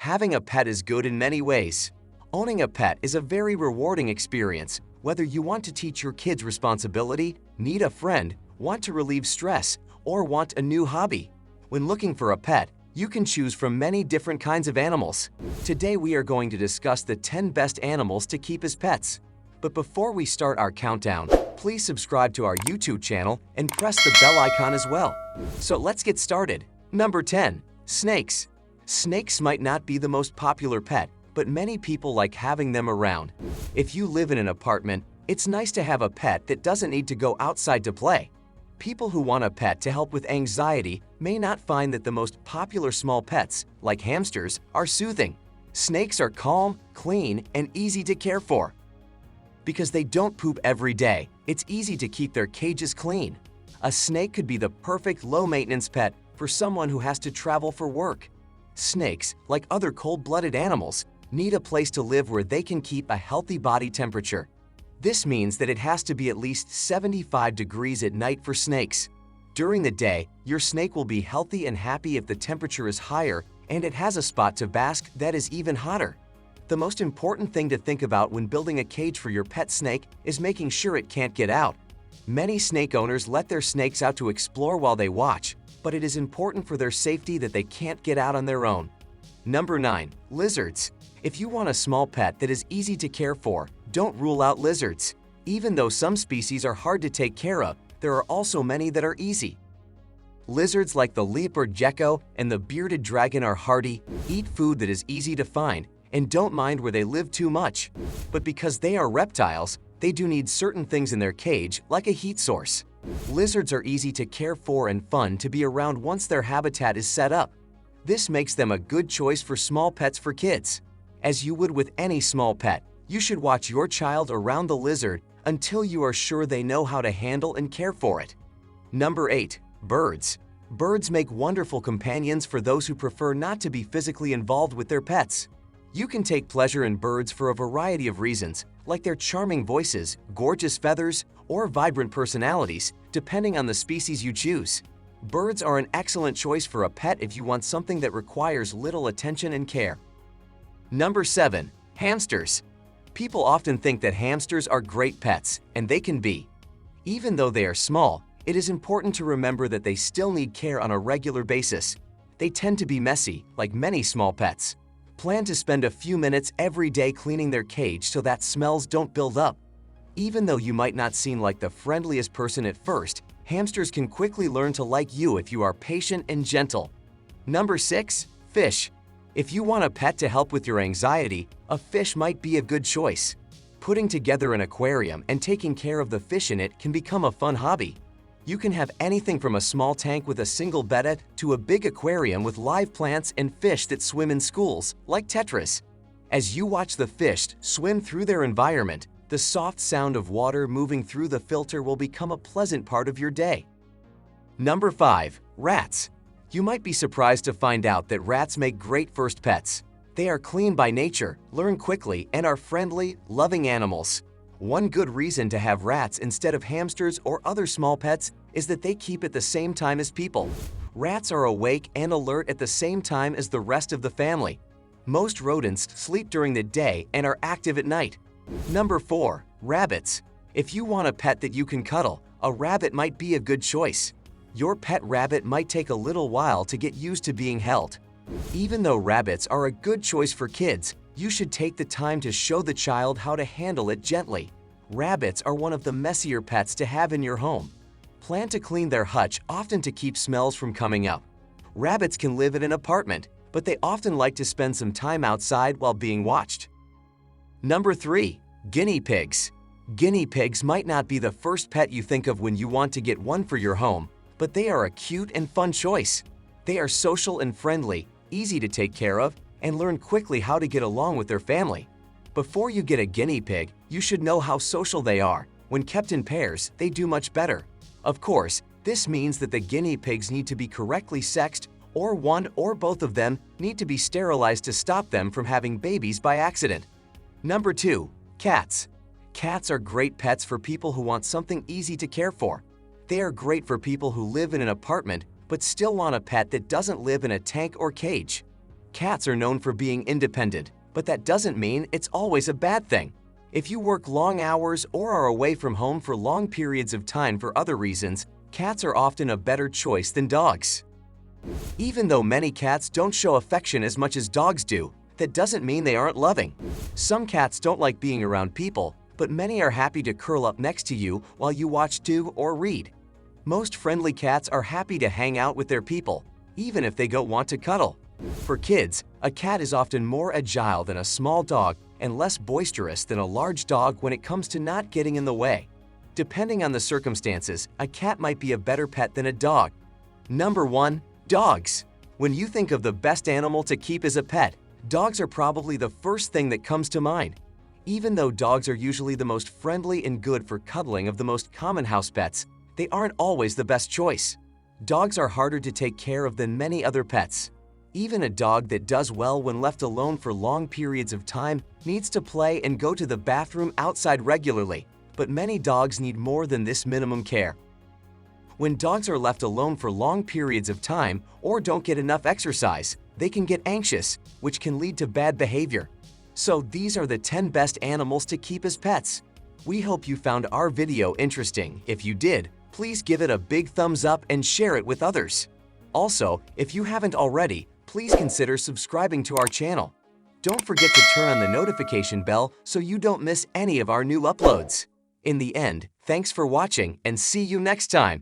Having a pet is good in many ways. Owning a pet is a very rewarding experience, whether you want to teach your kids responsibility, need a friend, want to relieve stress, or want a new hobby. When looking for a pet, you can choose from many different kinds of animals. Today we are going to discuss the 10 best animals to keep as pets. But before we start our countdown, please subscribe to our YouTube channel and press the bell icon as well. So let's get started. Number 10. Snakes. Snakes might not be the most popular pet, but many people like having them around. If you live in an apartment, it's nice to have a pet that doesn't need to go outside to play. People who want a pet to help with anxiety may not find that the most popular small pets, like hamsters, are soothing. Snakes are calm, clean, and easy to care for. Because they don't poop every day, it's easy to keep their cages clean. A snake could be the perfect low-maintenance pet for someone who has to travel for work. Snakes, like other cold-blooded animals, need a place to live where they can keep a healthy body temperature. This means that it has to be at least 75 degrees at night for snakes. During the day, your snake will be healthy and happy if the temperature is higher and it has a spot to bask that is even hotter. The most important thing to think about when building a cage for your pet snake is making sure it can't get out. Many snake owners let their snakes out to explore while they watch, but it is important for their safety that they can't get out on their own. Number 9. Lizards. If you want a small pet that is easy to care for, don't rule out lizards. Even though some species are hard to take care of, there are also many that are easy. Lizards like the leopard gecko and the bearded dragon are hardy, eat food that is easy to find, and don't mind where they live too much. But because they are reptiles, they do need certain things in their cage, like a heat source. Lizards are easy to care for and fun to be around once their habitat is set up. This makes them a good choice for small pets for kids. As you would with any small pet, you should watch your child around the lizard until you are sure they know how to handle and care for it. Number 8. Birds. Birds make wonderful companions for those who prefer not to be physically involved with their pets. You can take pleasure in birds for a variety of reasons, like their charming voices, gorgeous feathers, or vibrant personalities, depending on the species you choose. Birds are an excellent choice for a pet if you want something that requires little attention and care. Number 7. Hamsters. People often think that hamsters are great pets, and they can be. Even though they are small, it is important to remember that they still need care on a regular basis. They tend to be messy, like many small pets. Plan to spend a few minutes every day cleaning their cage so that smells don't build up. Even though you might not seem like the friendliest person at first, hamsters can quickly learn to like you if you are patient and gentle. Number 6. Fish. If you want a pet to help with your anxiety, a fish might be a good choice. Putting together an aquarium and taking care of the fish in it can become a fun hobby. You can have anything from a small tank with a single betta to a big aquarium with live plants and fish that swim in schools, like tetras. As you watch the fish swim through their environment, the soft sound of water moving through the filter will become a pleasant part of your day. Number 5. Rats. You might be surprised to find out that rats make great first pets. They are clean by nature, learn quickly, and are friendly, loving animals. One good reason to have rats instead of hamsters or other small pets is that they keep at the same time as people. Rats are awake and alert at the same time as the rest of the family. Most rodents sleep during the day and are active at night. Number 4. Rabbits. If you want a pet that you can cuddle, a rabbit might be a good choice. Your pet rabbit might take a little while to get used to being held. Even though rabbits are a good choice for kids, you should take the time to show the child how to handle it gently. Rabbits are one of the messier pets to have in your home. Plan to clean their hutch often to keep smells from coming up. Rabbits can live in an apartment, but they often like to spend some time outside while being watched. Number 3. Guinea pigs. Guinea pigs might not be the first pet you think of when you want to get one for your home, but they are a cute and fun choice. They are social and friendly, easy to take care of, and learn quickly how to get along with their family. Before you get a guinea pig, you should know how social they are. When kept in pairs, they do much better. Of course, this means that the guinea pigs need to be correctly sexed, or one or both of them need to be sterilized to stop them from having babies by accident. Number 2. Cats. Cats are great pets for people who want something easy to care for. They are great for people who live in an apartment but still want a pet that doesn't live in a tank or cage. Cats are known for being independent, but that doesn't mean it's always a bad thing. If you work long hours or are away from home for long periods of time for other reasons, cats are often a better choice than dogs. Even though many cats don't show affection as much as dogs do, that doesn't mean they aren't loving. Some cats don't like being around people, but many are happy to curl up next to you while you watch TV or read. Most friendly cats are happy to hang out with their people, even if they don't want to cuddle. For kids, a cat is often more agile than a small dog and less boisterous than a large dog when it comes to not getting in the way. Depending on the circumstances, a cat might be a better pet than a dog. Number 1. Dogs. When you think of the best animal to keep as a pet, dogs are probably the first thing that comes to mind. Even though dogs are usually the most friendly and good for cuddling of the most common house pets, they aren't always the best choice. Dogs are harder to take care of than many other pets. Even a dog that does well when left alone for long periods of time needs to play and go to the bathroom outside regularly, but many dogs need more than this minimum care. When dogs are left alone for long periods of time or don't get enough exercise, they can get anxious, which can lead to bad behavior. So these are the 10 best animals to keep as pets. We hope you found our video interesting. If you did, please give it a big thumbs up and share it with others. Also, if you haven't already, please consider subscribing to our channel. Don't forget to turn on the notification bell so you don't miss any of our new uploads. In the end, thanks for watching and see you next time.